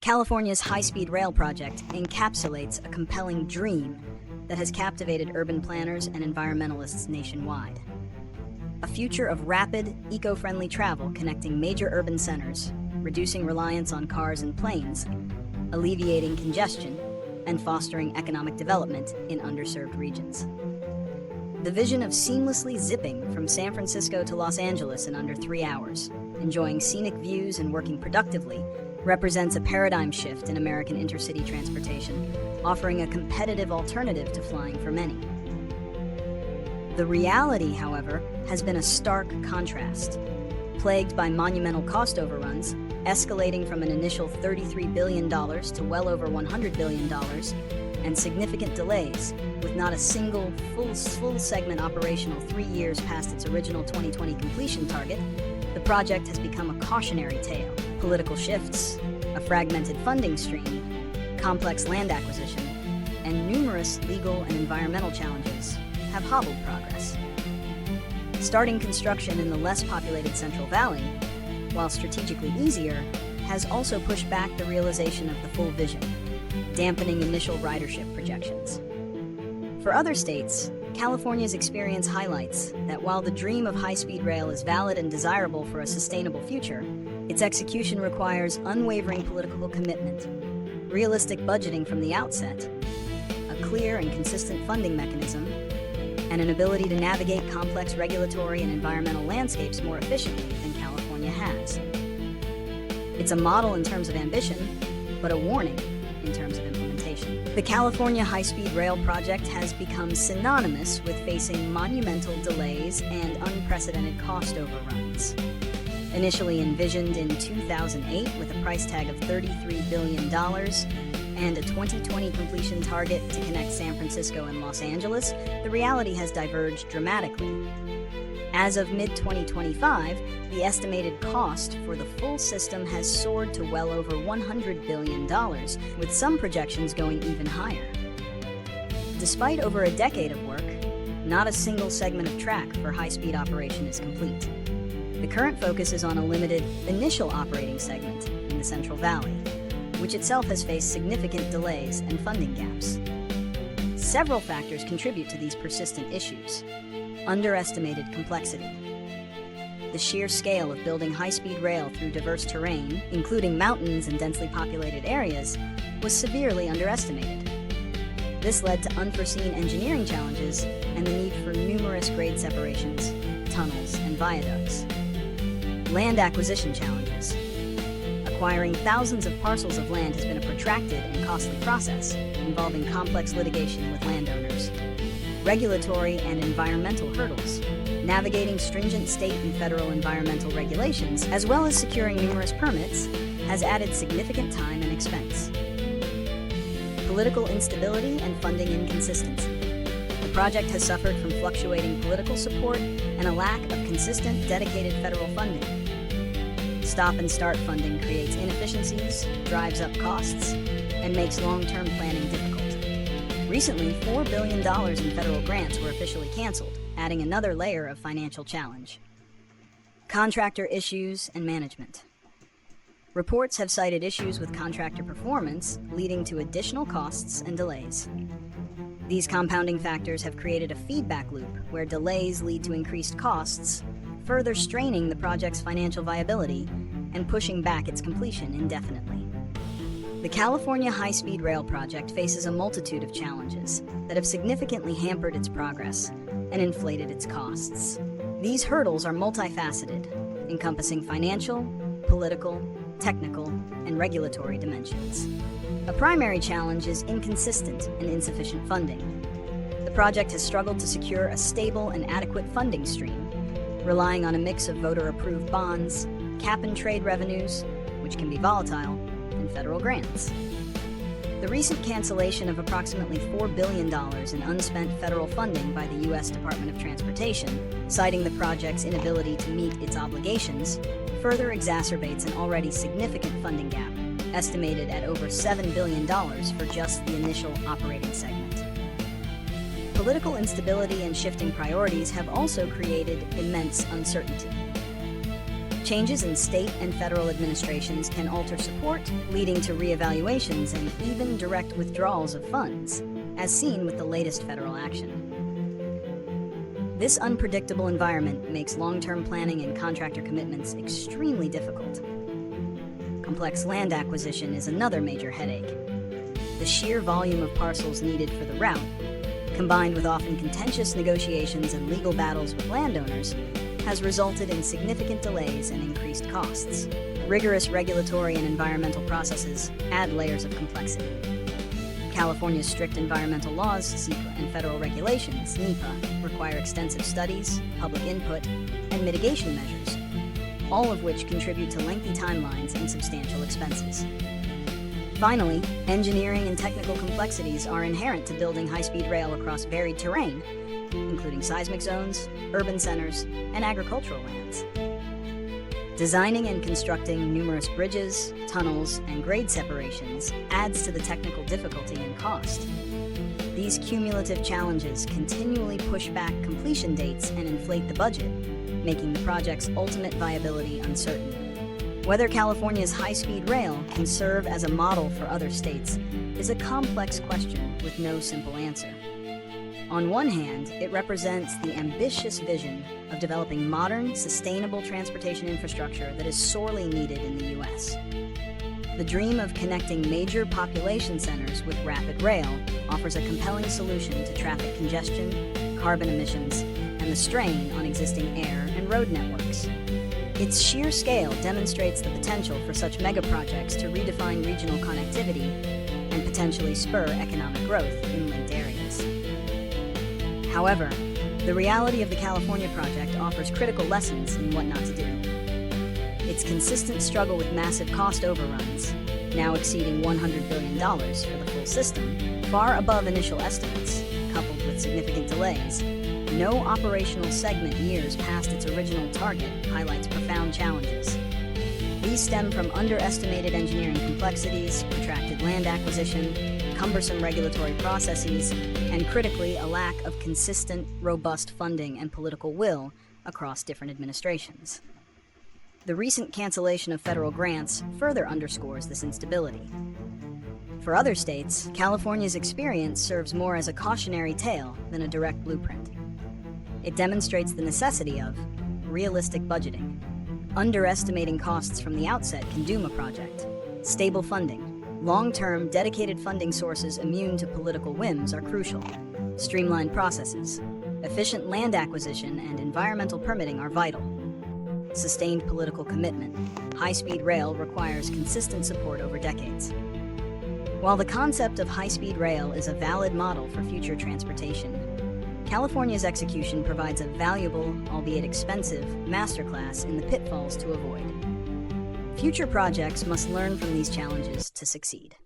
California's high-speed rail project encapsulates a compelling dream that has captivated urban planners and environmentalists nationwide. A future of rapid, eco-friendly travel connecting major urban centers, reducing reliance on cars and planes, alleviating congestion, and fostering economic development in underserved regions. The vision of seamlessly zipping from San Francisco to Los Angeles in under 3 hours, enjoying scenic views and working productively, represents a paradigm shift in American intercity transportation, offering a competitive alternative to flying for many. The reality, however, has been a stark contrast. Plagued by monumental cost overruns, escalating from an initial $33 billion to well over $100 billion, and significant delays, with not a single full segment operational 3 years past its original 2020 completion target, the project has become a cautionary tale. Political shifts, a fragmented funding stream, complex land acquisition, and numerous legal and environmental challenges have hobbled progress. Starting construction in the less populated Central Valley, while strategically easier, has also pushed back the realization of the full vision, dampening initial ridership projections. For other states, California's experience highlights that while the dream of high-speed rail is valid and desirable for a sustainable future, its execution requires unwavering political commitment, realistic budgeting from the outset, a clear and consistent funding mechanism, and an ability to navigate complex regulatory and environmental landscapes more efficiently than California has. It's a model in terms of ambition, but a warning in terms of implementation. The California high-speed rail project has become synonymous with facing monumental delays and unprecedented cost overruns. Initially envisioned in 2008 with a price tag of $33 billion and a 2020 completion target to connect San Francisco and Los Angeles, the reality has diverged dramatically. As of mid-2025, the estimated cost for the full system has soared to well over $100 billion, with some projections going even higher. Despite over a decade of work, not a single segment of track for high-speed operation is complete. The current focus is on a limited initial operating segment in the Central Valley, which itself has faced significant delays and funding gaps. Several factors contribute to these persistent issues. Underestimated complexity. The sheer scale of building high-speed rail through diverse terrain, including mountains and densely populated areas, was severely underestimated. This led to unforeseen engineering challenges and the need for numerous grade separations, tunnels, and viaducts. Land acquisition challenges. Acquiring thousands of parcels of land has been a protracted and costly process, involving complex litigation with landowners. Regulatory and environmental hurdles. Navigating stringent state and federal environmental regulations, as well as securing numerous permits, has added significant time and expense. Political instability and funding inconsistency. The project has suffered from fluctuating political support and a lack of consistent, dedicated federal funding. Stop-and-start funding creates inefficiencies, drives up costs, and makes long-term planning difficult. Recently, $4 billion in federal grants were officially canceled, adding another layer of financial challenge. Contractor issues and management. Reports have cited issues with contractor performance, leading to additional costs and delays. These compounding factors have created a feedback loop where delays lead to increased costs, further straining the project's financial viability and pushing back its completion indefinitely. The California high-speed rail project faces a multitude of challenges that have significantly hampered its progress and inflated its costs. These hurdles are multifaceted, encompassing financial, political, technical, and regulatory dimensions. A primary challenge is inconsistent and insufficient funding. The project has struggled to secure a stable and adequate funding stream, relying on a mix of voter-approved bonds, cap-and-trade revenues, which can be volatile, and federal grants. The recent cancellation of approximately $4 billion in unspent federal funding by the U.S. Department of Transportation, citing the project's inability to meet its obligations, further exacerbates an already significant funding gap, estimated at over $7 billion for just the initial operating segment. Political instability and shifting priorities have also created immense uncertainty. Changes in state and federal administrations can alter support, leading to reevaluations and even direct withdrawals of funds, as seen with the latest federal action. This unpredictable environment makes long-term planning and contractor commitments extremely difficult. Complex land acquisition is another major headache. The sheer volume of parcels needed for the route, combined with often contentious negotiations and legal battles with landowners, has resulted in significant delays and increased costs. Rigorous regulatory and environmental processes add layers of complexity. California's strict environmental laws, SEQA, and federal regulations, NEPA, require extensive studies, public input, and mitigation measures, all of which contribute to lengthy timelines and substantial expenses. Finally, engineering and technical complexities are inherent to building high-speed rail across varied terrain, including seismic zones, urban centers, and agricultural lands. Designing and constructing numerous bridges, tunnels, and grade separations adds to the technical difficulty and cost. These cumulative challenges continually push back completion dates and inflate the budget, making the project's ultimate viability uncertain. Whether California's high-speed rail can serve as a model for other states is a complex question with no simple answer. On one hand, it represents the ambitious vision of developing modern, sustainable transportation infrastructure that is sorely needed in the U.S. The dream of connecting major population centers with rapid rail offers a compelling solution to traffic congestion, carbon emissions, and the strain on existing air and road networks. Its sheer scale demonstrates the potential for such megaprojects to redefine regional connectivity and potentially spur economic growth in linked areas. However, the reality of the California project offers critical lessons in what not to do. Its consistent struggle with massive cost overruns, now exceeding $100 billion for the full system, far above initial estimates, coupled with significant delays, no operational segment years past its original target highlights profound challenges. These stem from underestimated engineering complexities, protracted land acquisition, cumbersome regulatory processes, and critically, a lack of consistent, robust funding and political will across different administrations. The recent cancellation of federal grants further underscores this instability. For other states, California's experience serves more as a cautionary tale than a direct blueprint. It demonstrates the necessity of realistic budgeting. Underestimating costs from the outset can doom a project. Stable funding. Long-term, dedicated funding sources immune to political whims are crucial. Streamlined processes. Efficient land acquisition and environmental permitting are vital. Sustained political commitment. High-speed rail requires consistent support over decades. While the concept of high-speed rail is a valid model for future transportation, California's execution provides a valuable, albeit expensive, masterclass in the pitfalls to avoid. Future projects must learn from these challenges to succeed.